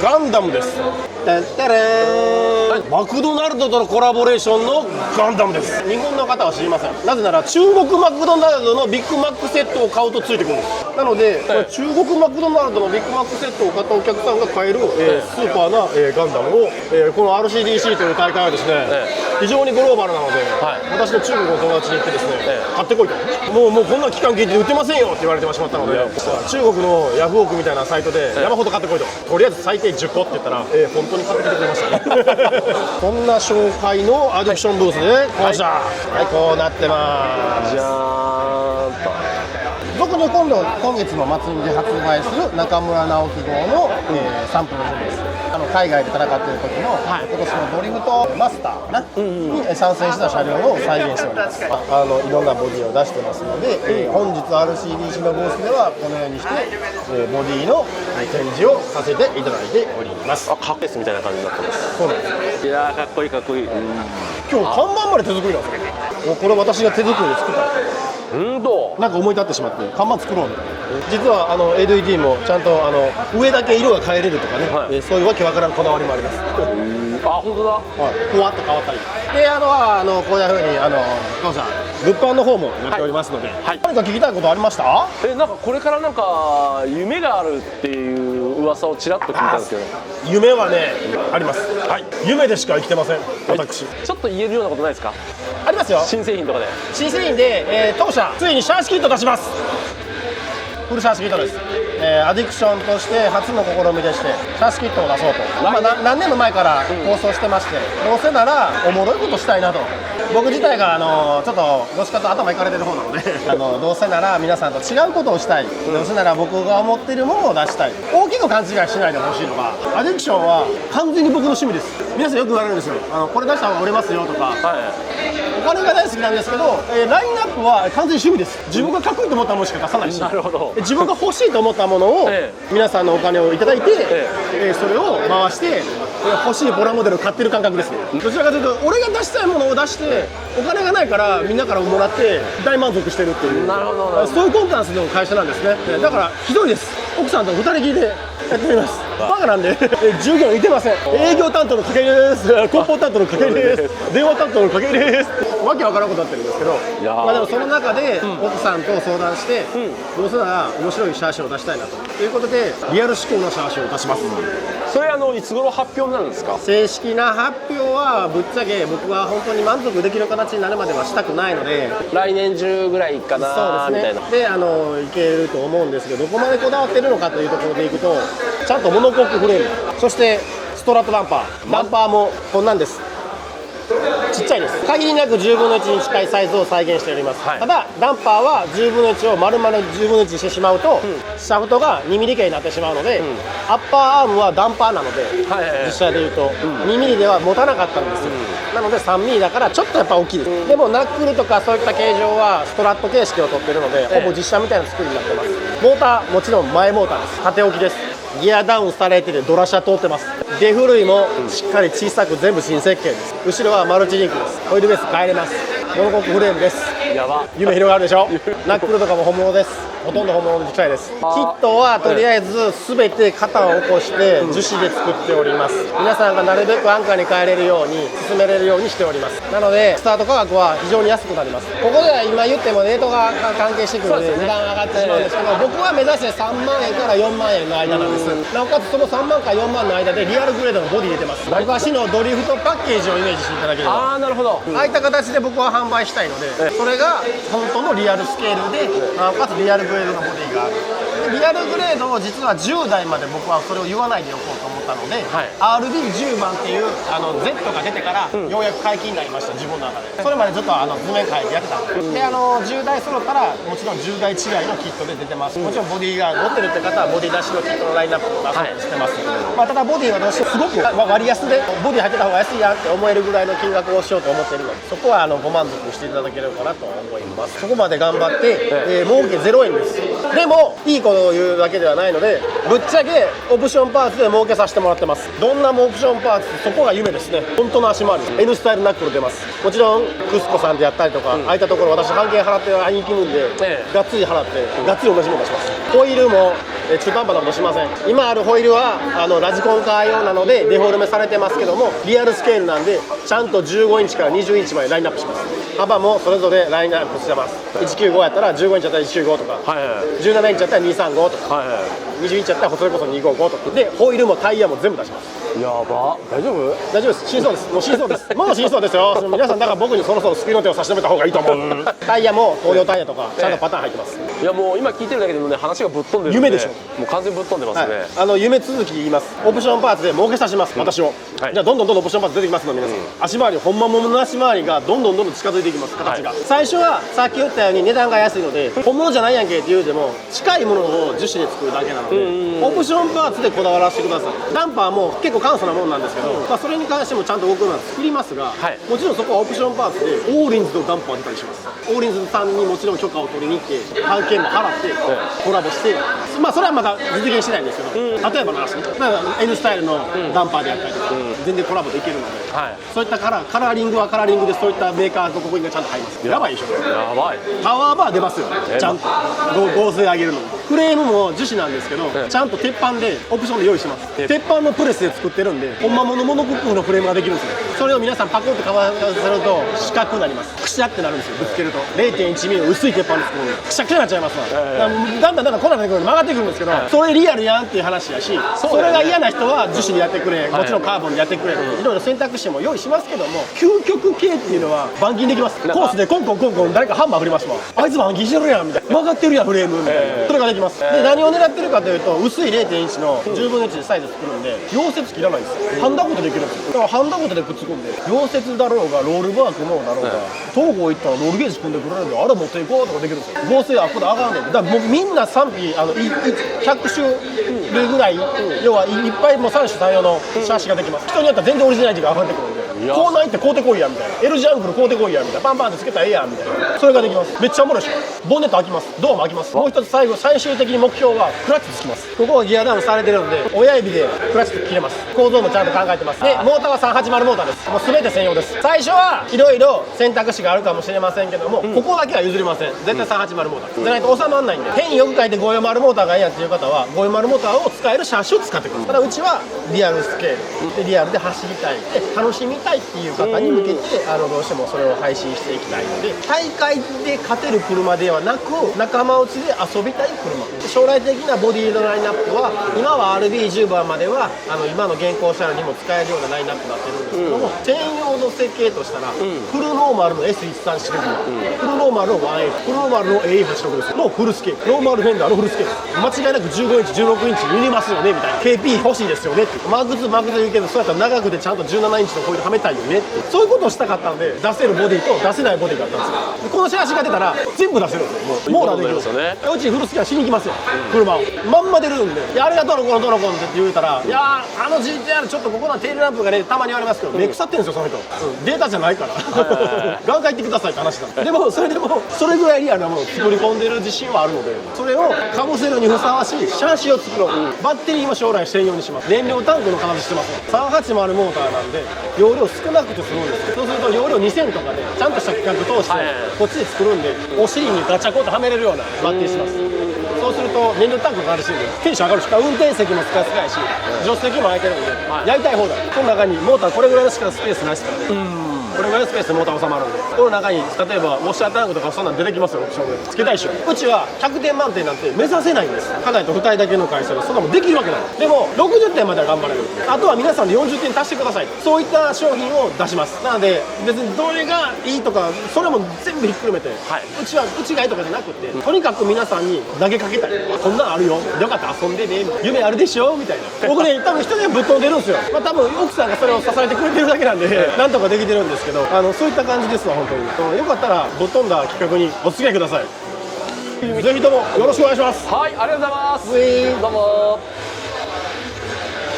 ガンダムです。てってれーん、マクドナルドとのコラボレーションのガンダムです。日本の方は知りません。なぜなら中国マクドナルドのビッグマックセットを買うとついてくるんです。なので、中国マクドナルドのビッグマックセットを買ったお客さんが買える、スーパーな、ガンダムを、この RCDC という大会はですね、非常にグローバルなので、私の中国の友達に言ってですね、買ってこいと、もうこんな期間限定で売ってませんよって言われてしまったので、中国のヤフオクみたいなサイトで山ほど買ってこいと、とりあえず最低10個って言ったら、本当に買ってきてくれましたね。そんな紹介のアディクションブースでこうした、はい、こうなってます。じゃーんと。僕の今月の末に発売する中村直樹号の、サンプルです。海外で戦っている時の、今年のドリフトマスターに参戦した車両を再現しております。いろんなボディを出してますので、本日 RCDC のブースではこのようにして、ボディの展示をさせていただいております。カップレースみたいな感じになってます。そうなんです。いやー、かっこいいかっこいい。今日看板まで手作りなんですよ。これ私が手作りで作った。なんか思い立ってしまって看板作ろうみたいな。実はLED もちゃんと上だけ色が変えれるとかね、そういうわけわからんこだわりもあります。あ、本当だ。ふわっと変わったりで、こういうふうにどうぞ物販の方もやっておりますので、何か聞きたいことありました？なんかこれからなんか夢があるっていう噂をちらっと聞いたんですけど。夢はね、あります。夢でしか生きてません、私。ちょっと言えるようなことないですか？ありますよ。新製品とかで。新製品で、当社ついにシャーシキット出します。フルシャーシキットです。アディクションとして初の試みでして、シャーシキットを出そうと、何年も前から構想してまして、どうせならおもろいことしたいなと。僕自体がちょっとどっちかと頭いかれてる方なのでどうせなら皆さんと違うことをしたい、どうせなら僕が思っているものを出したい。大きく勘違いしないでほしいのが、アディクションは完全に僕の趣味です。皆さんよく言われるんですよ。これ出した方が売れますよとか、お金が大好きなんですけど、ラインナップは完全に趣味です。自分がかっこいいと思ったものしか出さないし、なるほど。自分が欲しいと思ったものを皆さんのお金をいただいて、それを回して欲しいプラモデルを買ってる感覚ですね。どちらかというと俺が出したいものを出してお金がないからみんなからもらって大満足してるっていう、なるほど、そういうコンタンスの会社なんですね。だからひどいです。奥さんと2人きりでやっております。バカなんで従業員いてません。営業担当の掛け入れです。広報担当の掛け入れです。電話担当の掛け入れです。わけわからんことになってるんですけど、でもその中で奥さんと相談して、どうせなら面白いシャーシを出したいなということで、リアル思考のシャーシを出します。それいつ頃発表になるんですか？正式な発表はぶっちゃけ僕は本当に満足できる形になるまではしたくないので、来年中ぐらいかなみたいな。でいけると思うんですけど、どこまでこだわってるのかというところでいくと、ちゃんとモノコックフレーム、そしてストラットダンパーもこんなんです。ちっちゃいです。限りなく10分の1に近いサイズを再現しております。ただダンパーは10分の1を丸々10分の1にしてしまうと、シャフトが2ミリ径になってしまうので、アッパーアームはダンパーなので、実際でいうと2ミリでは持たなかったんですよ。なので3ミリだからちょっとやっぱ大きいです。でもナックルとかそういった形状はストラット形式を取ってるので、ほぼ実車みたいな作りになってます。モーターもちろん前モーターです。縦置きです。ギアダウンされててドラ車通ってます。デフ類もしっかり小さく全部新設計です。後ろはマルチリンクです。オイルベース変えれます。モノコックフレームです。やば、夢広がるでしょ。ナックルとかも本物です。ほとんど本物に近いです。キットはとりあえず全て型を起こして樹脂で作っております。皆さんがなるべく安価に買えれるように進めれるようにしております。なのでスタート価格は非常に安くなります。ここでは今言ってもレートが関係してくるので値段上がってしまうんですけど、僕は目指して3万円から4万円の間なんです。なおかつその3万から4万の間でリアルグレードのボディ入れてます。昔のドリフトパッケージをイメージしていただければ。なるほど。ああいった形で僕は販売したいので、それが本当のリアルスケールで、なおかつリアルグレードのボディがある。でリアルグレードを実は10代まで僕はそれを言わないでおこうと思ったので、RB10 番っていうZ が出てからようやく解禁になりました。自分の中でそれまでずっと図面変えてやってたんで、10代揃ったらもちろん10代違いのキットで出てます。もちろんボディが持ってるって方はボディ出しのキットのラインナップを出そうとしてます。ただボディはどうしてもすごく割安でボディ入ってた方が安いやんって思えるぐらいの金額をしようと思っているので、そこはご満足していただければかなと思います。そこまで頑張って、儲け0円です。でもいいことを言うだけではないので、ぶっちゃけオプションパーツで儲けさせてもらってます。どんなもオプションパーツ、そこが夢ですね。本当の足回り N スタイルナックル出ます。もちろんクスコさんでやったりとか、ああいったところ私半券払って会いに行くんで、がっつり払ってがっつり同じもの出します。ホイールも中途半端なことしません。今あるホイールはラジコンカー用なのでデフォルメされてますけども、リアルスケールなんでちゃんと15インチから20インチまでラインナップします。幅もそれぞれラインナップしてます。195やったら15インチやったら195とか、はいはい17インチやったら235とか、はいは20インチやったらそれこそ255とかで、ホイールもタイヤも全部出します。い。やば、大丈夫？大丈夫です。真相です。もう真相です。もう真相ですよ。皆さんだから僕にそろそろスピード手を差し伸べた方がいいと思う。タイヤも東洋タイヤとかちゃんとパターン入ってます。いやもう今聞いてるだけでもね、話がぶっ飛んでるんで。夢でしょ。もう完全にぶっ飛んでますね。はい、夢続き言います。オプションパーツで儲けさせます、私を。はい、じゃあどんどんオプションパーツ出てきますので、皆さん、足回り、ほんまものの足回りがどんどん近づいていきます、形が。最初はさっき言ったように値段が安いので、本物じゃないやんけって言うても近いものを樹脂で作るだけなので、オプションパーツでこだわらせてください。ダンパーも結構簡素なものなんですけど、それに関してもちゃんと僕ら作りますが、はい、もちろんそこはオプションパーツでオーリンズとダンパー出たりします。オーリンズさんにもちろん許可を取りに行って半券も払ってコラボして、それはまだ実現しないんですけど、例えばの話ね、N スタイルのダンパーであったりとか、全然コラボできるので、はい、そういったカラーリングはカラーリングでそういったメーカーとここにがちゃんと入ります。やばいでしょ。やばい。パワーバー出ますよ、ちゃんと合成上げるのに。フレームも樹脂なんですけど、ちゃんと鉄板でオプションで用意してます。鉄板のプレスで作ってるんで、ほんまものモノコックのフレームができるんですよ。それを皆さんパコッとカバーすると四角くなります。くしゃってなるんですよ、ぶつけると。0.1 ミリの薄い鉄板で作るのでくしゃくしゃになっちゃいますわ。だんだんこんなに曲がってくるんですけど、それリアルやんっていう話やし、それが嫌な人は樹脂でやってくれ、もちろんカーボンでやってくれ、いろいろ選択肢も用意しますけども、究極系っていうのは板金できます。コースでコンコン誰かハンマー振りますわ。あいつ板金してるやんみたいな、曲がってるやんフレームみたいな、それができます。で何を狙ってるかというと、薄い 0.1 の10分の1でサイズ作るんで溶接切らないんですよ。ハンダゴテできるんですよ。だからハンダゴテでくっつくんで、溶接だろうがロールバー組もうだろうが、東郷行ったらロールゲージ組んでくれるんで、あれ持っていこうとかできるんですよ。合成あっこで上がらないんで、だからもうみんな賛否100種類ぐらい、要はいっぱいもう3種3様のシャーシができます。人によっては全然オリジナリティが上がってくるんで、コーナー行って買うてこいやみたいな、 L ジャングル買うてこいやみたいな、パンパンってつけたらええやんみたいな、それができます。めっちゃおもろいでしょ。ボンネット開きます、ドアも開きます。もう一つ最終的に目標はクラッチつきます。ここはギアダウンされてるので、親指でクラッチ切れます。構造もちゃんと考えてます。でモーターは380モーターです。もう全て専用です。最初はいろいろ選択肢があるかもしれませんけども、ここだけは譲りません。絶対380モーターじゃないと収まらないんで、変によく書いて540モーターがいいやっていう方は540モーターを使えるシャーシを使ってくる。ただうちはリアルスケールでリアルで走りたいで楽しみたいっていう方に向けてどうしてもそれを配信していきたいので、大会で勝てる車ではなく仲間内で遊びたい車、将来的なボディのラインナップは今は RB10 番までは今の現行車両にも使えるようなラインナップになってるんですけども、専用の設計としたら、フルノーマルの S1346、フルノーマルの 1F、フルノーマルの AE86 ですのフルスケール、ノーマルフェンダーのフルスケール、間違いなく15インチ16インチユニますよねみたいな、 KP 欲しいですよねって、マグズ言うけど、そうやったら長くてちゃんと17インチのホイールはめたいよねって、そういうことをしたかったんで、出せるボディと出せないボディがあったんですよ。でこのシャーシが出たら全部出せるんですよ。もうモーラーできるんですよね。うちフルスケはしに行きますよ、車をまんま出るんで、あれがどの子のって言うたら、いやーGTR ちょっとここのテールランプがねたまに言われますけど、目腐ってんですよその人、データじゃないから眼科行ってくださいって話なんで、でもそれぐらいリアルなものを作り込んでる自信はあるので、それをかぶせるにふさわしいシャーシを作ろう、バッテリーも将来専用にします。燃料タンクの形してますね。380モーターなんで容量少なくて済むんですよ。そうすると容量2000とかでちゃんとした規格通してこっちで作るんで、お尻にガチャコンとはめれるようなバッテリーします。そうすると燃料タンクがあるしテンション上がるし、運転席も使いやすいし助手席も空いてるんで、やりたい放題。この中にモーターこれぐらいのしかスペースないですからね。これぐらいのスペースでモーター収まるんで、この中に例えばウォッシャータンクとかそんなん出てきますよ、オプションでつけたいでしょ。うちは100点満点なんて目指せないんです。家内と2人だけの会社でそんなもんできるわけない。でも60点までは頑張れる。あとは皆さんで40点足してください。そういった商品を出します。なので別にどれがいいとかそれも全部ひっくるめて、うちがいいとかじゃなくて、とにかく皆さんに投げかけたい。こんなんあるよ、よかったら遊んでね、夢あるでしょみたいな。僕ね多分人でぶっ飛んでるんですよ。多分奥さんがそれを支えてくれてるだけなんでなんとかできてるんですけど、そういった感じですわ本当に。よかったらぶっ飛んだ企画にお付き合いください。ぜひともよろしくお願いします。はい、ありがとうございます。どうも。